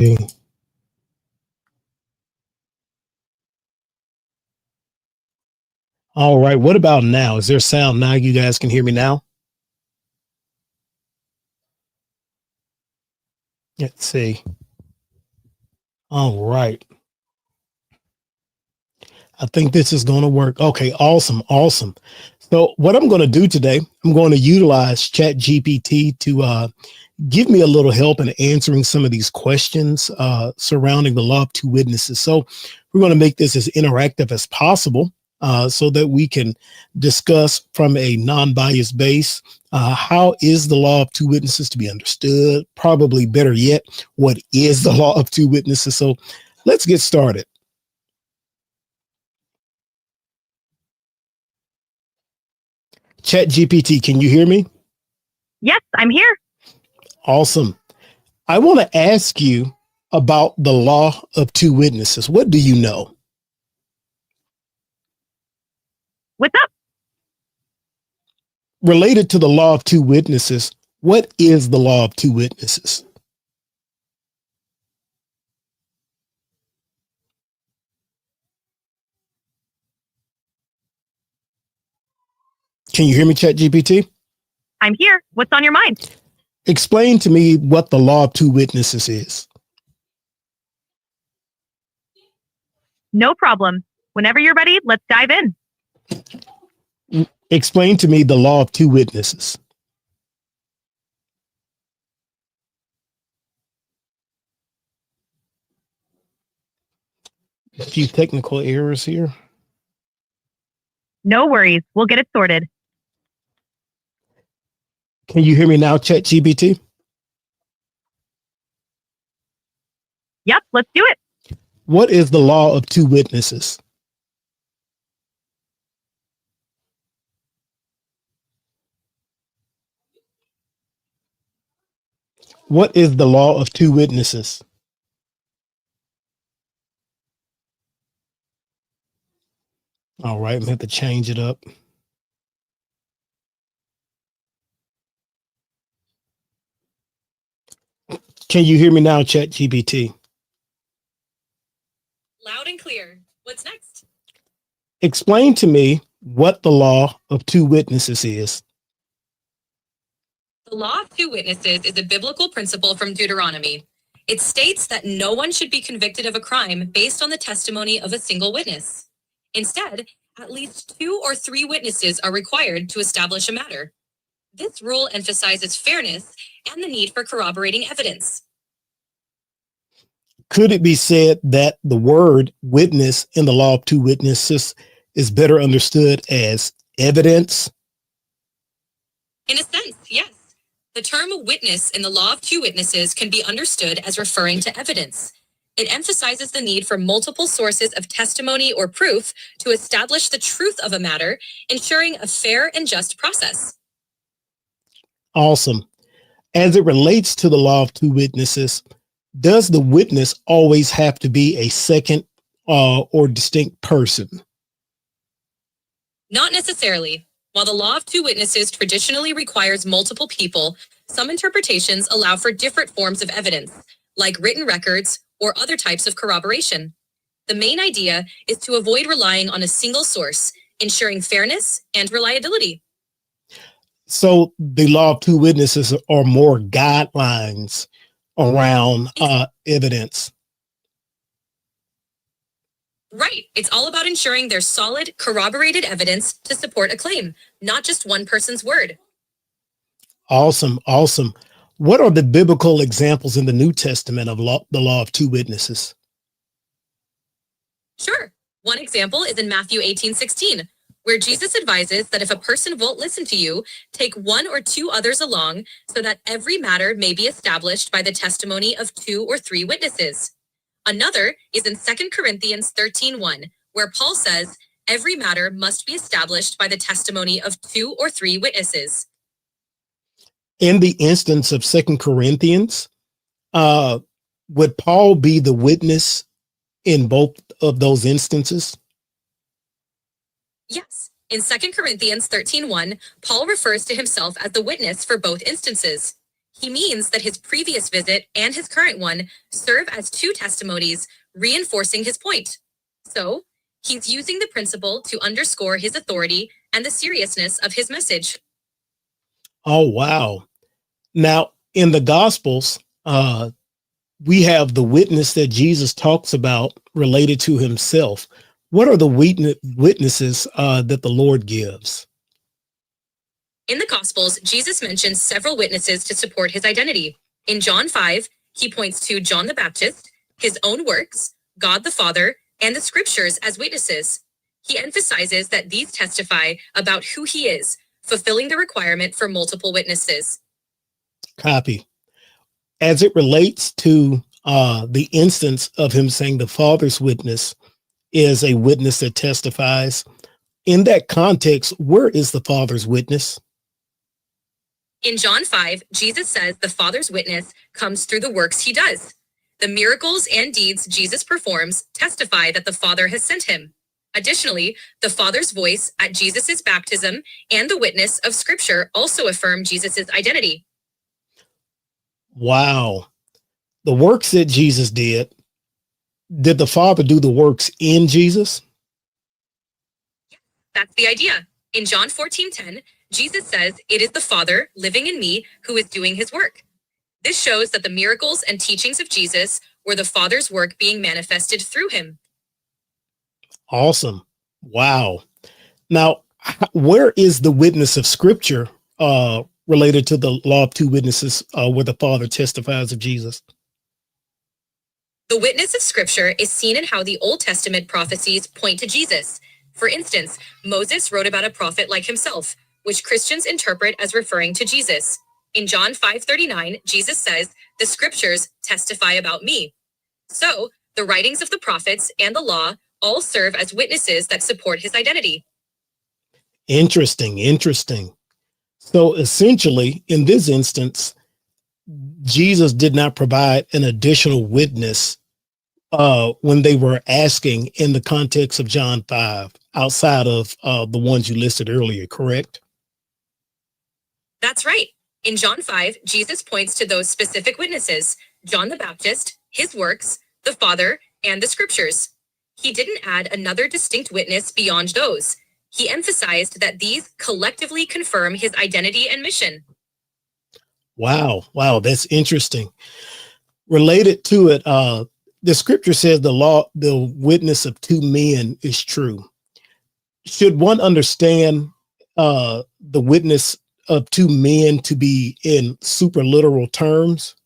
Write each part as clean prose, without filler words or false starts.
Okay. All right. What about now? Is there sound now? You guys can hear me now? Let's see. All right. I think this is going to work. Okay. Awesome. Awesome. So what I'm going to do today, I'm going to utilize Chat GPT to give me a little help in answering some of these questions surrounding the law of two witnesses. So we're going to make this as interactive as possible so that we can discuss from a non-biased base how is the law of two witnesses to be understood? Probably better yet, what is the law of two witnesses? So let's get started. Chat GPT, can you hear me? Yes, I'm here. Awesome. I want to ask you about the law of two witnesses. What do you know? What's up? Related to the law of two witnesses, what is the law of two witnesses? Can you hear me, Chat GPT? I'm here. What's on your mind? Explain to me what the law of two witnesses is. No problem. Whenever you're ready, let's dive in. Explain to me the law of two witnesses. A few technical errors here. No worries. We'll get it sorted. Can you hear me now, Chat GPT? Yep, let's do it. What is the law of two witnesses? What is the law of two witnesses? All right, I'm going to have to change it up. Can you hear me now, Chat GPT? Loud and clear. What's next? Explain to me what the law of two witnesses is. The law of two witnesses is a biblical principle from Deuteronomy. It states that no one should be convicted of a crime based on the testimony of a single witness. Instead, at least 2 or 3 witnesses are required to establish a matter. This rule emphasizes fairness and the need for corroborating evidence. Could it be said that the word witness in the law of two witnesses is better understood as evidence? In a sense, yes. The term witness in the law of two witnesses can be understood as referring to evidence. It emphasizes the need for multiple sources of testimony or proof to establish the truth of a matter, ensuring a fair and just process. Awesome. As it relates to the law of two witnesses, does the witness always have to be a second or distinct person? Not necessarily. While the law of two witnesses traditionally requires multiple people, some interpretations allow for different forms of evidence, like written records or other types of corroboration. The main idea is to avoid relying on a single source, ensuring fairness and reliability. So the law of two witnesses are more guidelines around evidence. Right. It's all about ensuring there's solid, corroborated evidence to support a claim, not just one person's word. Awesome. Awesome. What are the biblical examples in the New Testament of the law of two witnesses? Sure. One example is in Matthew 18:16, where Jesus advises that if a person won't listen to you, take 1 or 2 others along so that every matter may be established by the testimony of 2 or 3 witnesses. Another is in 2 Corinthians 13:1, where Paul says, every matter must be established by the testimony of 2 or 3 witnesses. In the instance of 2 Corinthians, would Paul be the witness in both of those instances? Yes. In 2 Corinthians 13:1, Paul refers to himself as the witness for both instances. He means that his previous visit and his current one serve as two testimonies, reinforcing his point. So, he's using the principle to underscore his authority and the seriousness of his message. Oh, wow. Now, in the Gospels, we have the witness that Jesus talks about related to himself. What are the witnesses that the Lord gives? In the Gospels, Jesus mentions several witnesses to support his identity. In John 5, he points to John the Baptist, his own works, God the Father, and the scriptures as witnesses. He emphasizes that these testify about who he is, fulfilling the requirement for multiple witnesses. Copy. As it relates to the instance of him saying the Father's witness is a witness that testifies, in that context, where is the Father's witness? In John 5, Jesus says the Father's witness comes through the works he does. The miracles and deeds Jesus performs testify that the Father has sent him. Additionally, the Father's voice at Jesus' baptism and the witness of Scripture also affirm Jesus' identity. Wow. The works that Jesus did the Father do the works in Jesus? That's the idea. In John 14:10, Jesus says, "It is the Father living in me who is doing his work." This shows that the miracles and teachings of Jesus were the Father's work being manifested through him. Awesome. Wow. Now, where is the witness of Scripture related to the law of two witnesses where the Father testifies of Jesus? The witness of Scripture is seen in how the Old Testament prophecies point to Jesus. For instance, Moses wrote about a prophet like himself, which Christians interpret as referring to Jesus. In John 5:39, Jesus says, "The Scriptures testify about me." So, the writings of the prophets and the law all serve as witnesses that support his identity. Interesting. Interesting. So essentially, in this instance, Jesus did not provide an additional witness when they were asking in the context of John 5, outside of the ones you listed earlier, correct? That's right. In John 5, Jesus points to those specific witnesses, John the Baptist, his works, the Father, and the Scriptures. He didn't add another distinct witness beyond those. He emphasized that these collectively confirm his identity and mission. Wow. Wow. That's interesting. Related to it, the scripture says the witness of two men is true. Should one understand the witness of two men to be in super literal terms?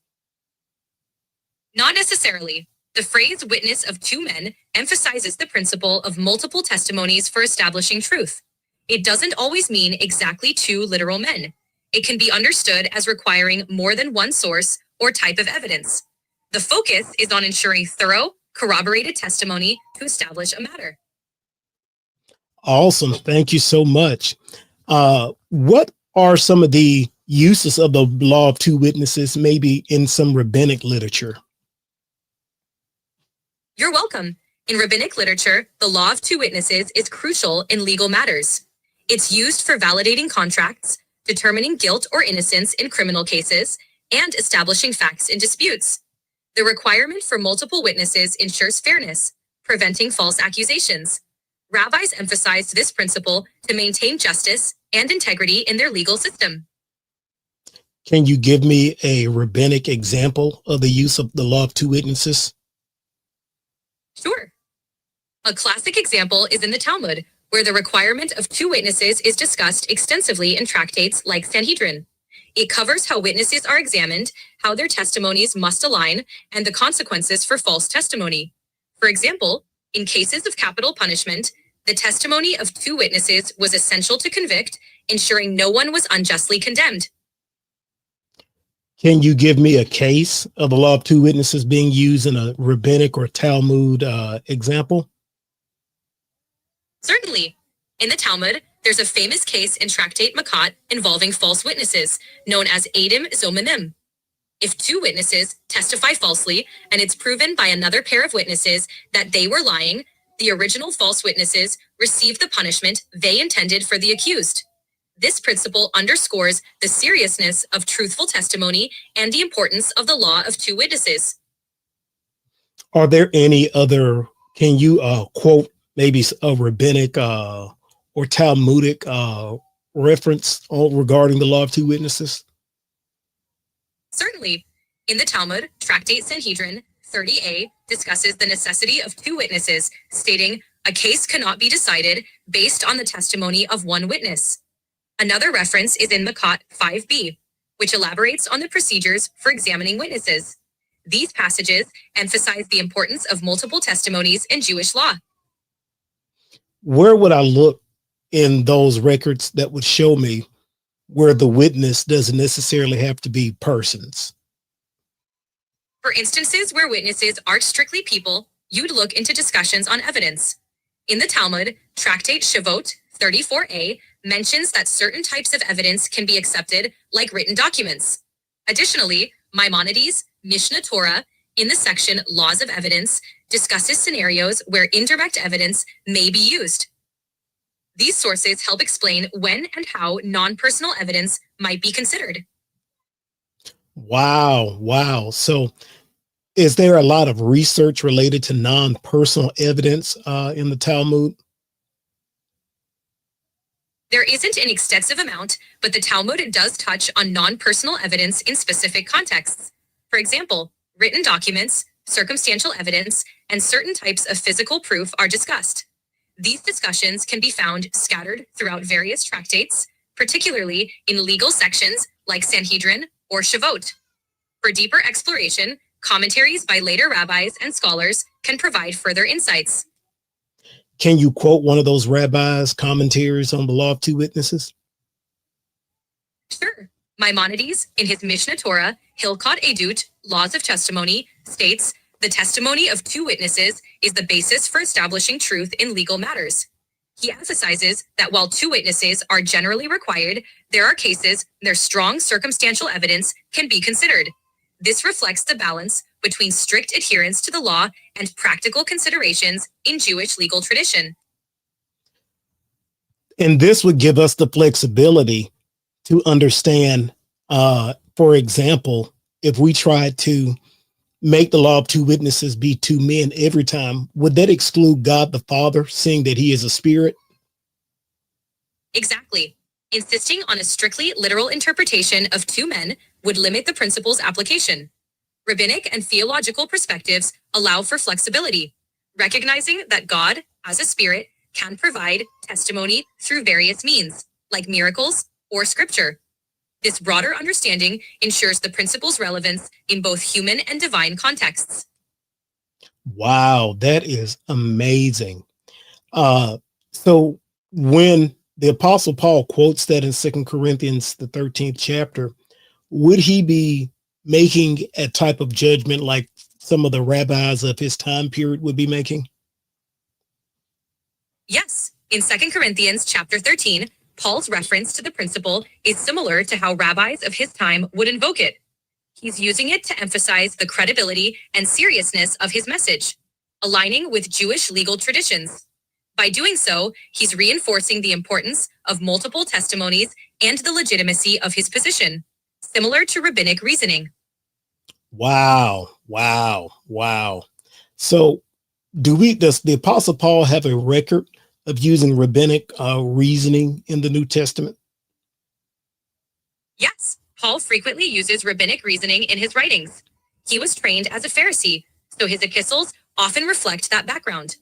Not necessarily. The phrase witness of two men emphasizes the principle of multiple testimonies for establishing truth. It doesn't always mean exactly two literal men. It can be understood as requiring more than one source or type of evidence. The focus is on ensuring thorough, corroborated testimony to establish a matter. Awesome. Thank you so much. What are some of the uses of the law of two witnesses, maybe in some rabbinic literature? You're welcome. In rabbinic literature, the law of two witnesses is crucial in legal matters. It's used for validating contracts, determining guilt or innocence in criminal cases, and establishing facts in disputes. The requirement for multiple witnesses ensures fairness, preventing false accusations. Rabbis emphasized this principle to maintain justice and integrity in their legal system. Can you give me a rabbinic example of the use of the law of two witnesses? Sure. A classic example is in the Talmud, where the requirement of two witnesses is discussed extensively in tractates like Sanhedrin. It covers how witnesses are examined, how their testimonies must align, and the consequences for false testimony. For example, in cases of capital punishment, the testimony of two witnesses was essential to convict, ensuring no one was unjustly condemned. Can you give me a case of the law of two witnesses being used in a rabbinic or Talmud example? Certainly. In the Talmud, there's a famous case in Tractate Makat involving false witnesses, known as Adim Zomanim. If two witnesses testify falsely and it's proven by another pair of witnesses that they were lying, the original false witnesses receive the punishment they intended for the accused. This principle underscores the seriousness of truthful testimony and the importance of the law of two witnesses. Are there any other, can you quote maybe a rabbinic or Talmudic reference regarding the law of two witnesses? Certainly. In the Talmud, Tractate Sanhedrin 30a discusses the necessity of two witnesses, stating, "A case cannot be decided based on the testimony of one witness." Another reference is in Makot 5b, which elaborates on the procedures for examining witnesses. These passages emphasize the importance of multiple testimonies in Jewish law. Where would I look in those records that would show me where the witness doesn't necessarily have to be persons? For instances where witnesses are strictly people, you'd look into discussions on evidence. In the Talmud, Tractate Shavuot 34a mentions that certain types of evidence can be accepted, like written documents. Additionally, Maimonides' Mishnah Torah, in the section Laws of Evidence, discusses scenarios where indirect evidence may be used. These sources help explain when and how non-personal evidence might be considered. Wow. Wow. So is there a lot of research related to non-personal evidence in the Talmud? There isn't an extensive amount, but the Talmud does touch on non-personal evidence in specific contexts. For example, written documents, circumstantial evidence, and certain types of physical proof are discussed. These discussions can be found scattered throughout various tractates, particularly in legal sections like Sanhedrin or Shavuot. For deeper exploration, commentaries by later rabbis and scholars can provide further insights. Can you quote one of those rabbis' commentaries on the law of two witnesses? Sure. Maimonides, in his Mishnah Torah, Hilkot Edut, Laws of Testimony, states, "The testimony of two witnesses is the basis for establishing truth in legal matters." He emphasizes that while two witnesses are generally required, there are cases where strong circumstantial evidence can be considered. This reflects the balance between strict adherence to the law and practical considerations in Jewish legal tradition. And this would give us the flexibility to understand, for example, if we tried to make the law of two witnesses be two men every time, would that exclude God the Father, seeing that he is a spirit? Exactly. Insisting on a strictly literal interpretation of two men would limit the principle's application. Rabbinic and theological perspectives allow for flexibility, recognizing that God, as a spirit, can provide testimony through various means, like miracles or scripture. This broader understanding ensures the principle's relevance in both human and divine contexts. Wow, that is amazing. So when the Apostle Paul quotes that in 2 Corinthians, the 13th chapter, would he be making a type of judgment like some of the rabbis of his time period would be making? Yes, in 2 Corinthians chapter 13, Paul's reference to the principle is similar to how rabbis of his time would invoke it. He's using it to emphasize the credibility and seriousness of his message, aligning with Jewish legal traditions. By doing so, he's reinforcing the importance of multiple testimonies and the legitimacy of his position, similar to rabbinic reasoning. Wow, wow, wow. So does the Apostle Paul have a record of using rabbinic reasoning in the New Testament? Yes, Paul frequently uses rabbinic reasoning in his writings. He was trained as a Pharisee, so his epistles often reflect that background.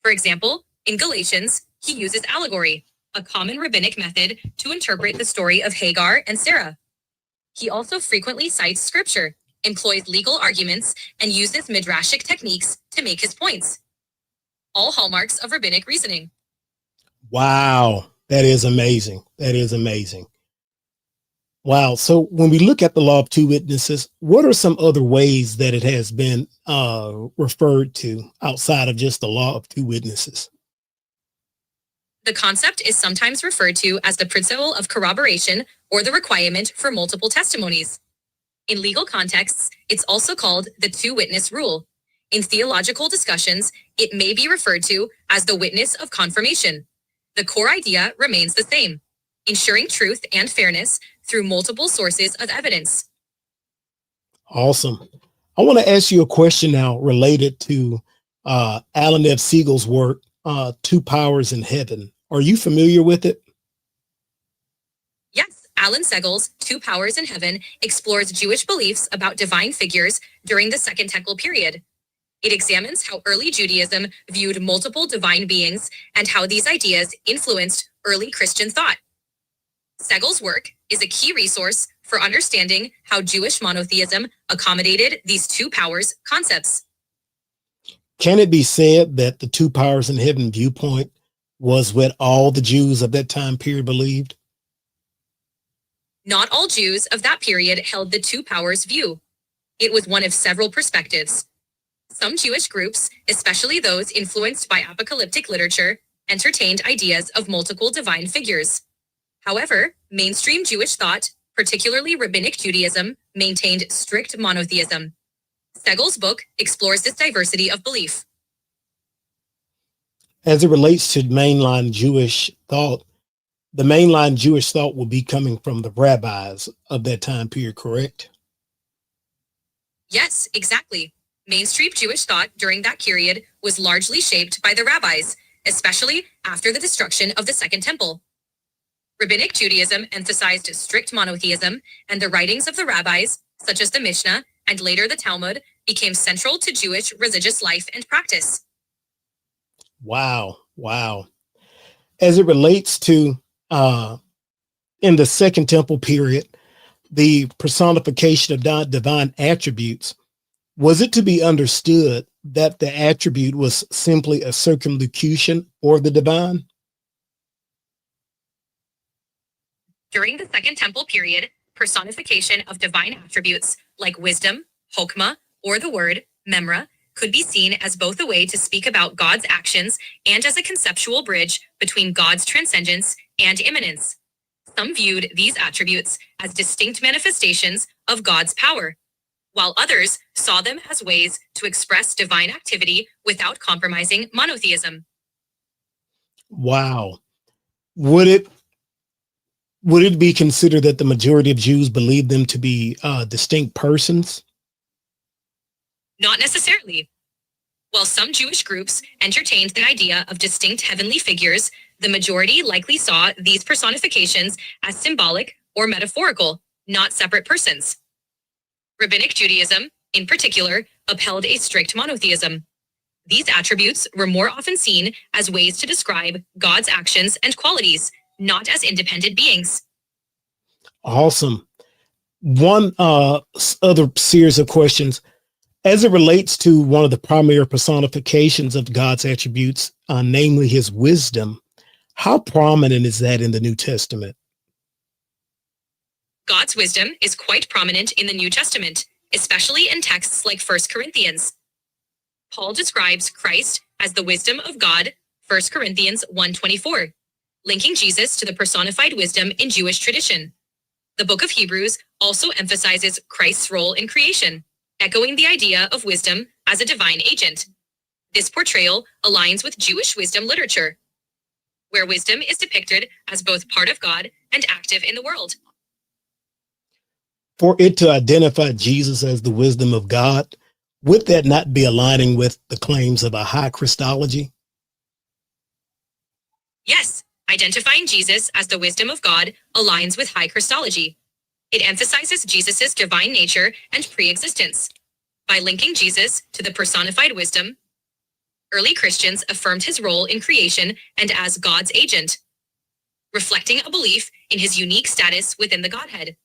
For example, in Galatians, he uses allegory, a common rabbinic method to interpret the story of Hagar and Sarah. He also frequently cites scripture, employs legal arguments, and uses midrashic techniques to make his points. All hallmarks of rabbinic reasoning. Wow, that is amazing. That is amazing. Wow. So when we look at the law of two witnesses, what are some other ways that it has been referred to outside of just the law of two witnesses? The concept is sometimes referred to as the principle of corroboration or the requirement for multiple testimonies. In legal contexts, it's also called the two-witness rule. In theological discussions, it may be referred to as the witness of confirmation. The core idea remains the same. ensuring truth and fairness through multiple sources of evidence. Awesome. I want to ask you a question now related to Alan F. Siegel's work, Two Powers in Heaven. Are you familiar with it? Yes, Alan Siegel's Two Powers in Heaven explores Jewish beliefs about divine figures during the Second Temple period. It examines how early Judaism viewed multiple divine beings and how these ideas influenced early Christian thought. Siegel's work is a key resource for understanding how Jewish monotheism accommodated these two powers concepts. Can it be said that the two powers in heaven viewpoint was what all the Jews of that time period believed? Not all Jews of that period held the two powers view. It was one of several perspectives. Some Jewish groups, especially those influenced by apocalyptic literature, entertained ideas of multiple divine figures. However, mainstream Jewish thought, particularly Rabbinic Judaism, maintained strict monotheism. Siegel's book explores this diversity of belief. As it relates to mainline Jewish thought, the mainline Jewish thought will be coming from the rabbis of that time period, correct? Yes, exactly. Mainstream Jewish thought during that period was largely shaped by the rabbis, especially after the destruction of the Second Temple. Rabbinic Judaism emphasized strict monotheism, and the writings of the rabbis, such as the Mishnah and later the Talmud, became central to Jewish religious life and practice. Wow. Wow. As it relates to in the Second Temple period, the personification of divine attributes, was it to be understood that the attribute was simply a circumlocution or the divine? During the Second Temple period, personification of divine attributes like wisdom, chokmah, or the word, memra, could be seen as both a way to speak about God's actions and as a conceptual bridge between God's transcendence and immanence. Some viewed these attributes as distinct manifestations of God's power, while others saw them as ways to express divine activity without compromising monotheism. Wow. Would it be considered that the majority of Jews believed them to be distinct persons? Not necessarily. While some Jewish groups entertained the idea of distinct heavenly figures, the majority likely saw these personifications as symbolic or metaphorical, not separate persons. Rabbinic Judaism, in particular, upheld a strict monotheism. These attributes were more often seen as ways to describe God's actions and qualities, not as independent beings. Awesome. One other series of questions. As it relates to one of the primary personifications of God's attributes, namely his wisdom, how prominent is that in the New Testament? God's wisdom is quite prominent in the New Testament, especially in texts like 1 Corinthians. Paul describes Christ as the wisdom of God, 1 Corinthians 1:24, linking Jesus to the personified wisdom in Jewish tradition. The book of Hebrews also emphasizes Christ's role in creation, echoing the idea of wisdom as a divine agent. This portrayal aligns with Jewish wisdom literature, where wisdom is depicted as both part of God and active in the world. For it to identify Jesus as the wisdom of God, would that not be aligning with the claims of a high Christology? Yes, identifying Jesus as the wisdom of God aligns with high Christology. It emphasizes Jesus's divine nature and pre-existence. By linking Jesus to the personified wisdom, early Christians affirmed his role in creation and as God's agent, reflecting a belief in his unique status within the Godhead.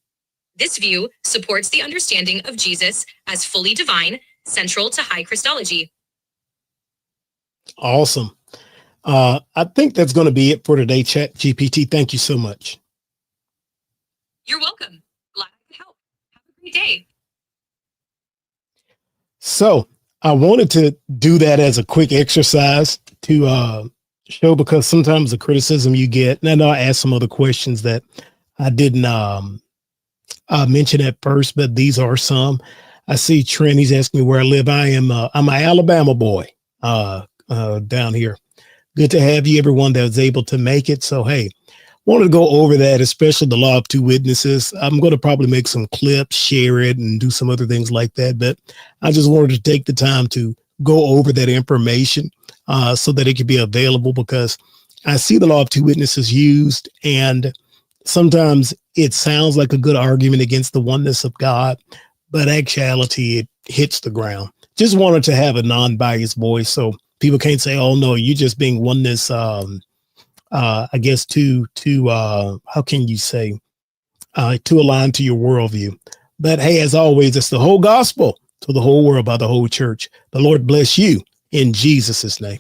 This view supports the understanding of Jesus as fully divine, central to high Christology. Awesome. I think that's going to be it for today, Chat GPT. Thank you so much. You're welcome. Glad I could help. Have a great day. So I wanted to do that as a quick exercise to show, because sometimes the criticism you get, and I know I asked some other questions that I didn't mention at first, but these are some. I see Trent, he's asking me where I live. I'm an Alabama boy down here. Good to have you, everyone that was able to make it. So, hey, wanted to go over that, especially the law of two witnesses. I'm going to probably make some clips, share it, and do some other things like that. But I just wanted to take the time to go over that information so that it could be available, because I see the law of two witnesses used, and sometimes it sounds like a good argument against the oneness of God, but actuality, it hits the ground. Just wanted to have a non-biased voice so people can't say, oh no, you're just being oneness, I guess how can you say, to align to your worldview. But hey, as always, it's the whole gospel to the whole world by the whole church. The Lord bless you in Jesus' name.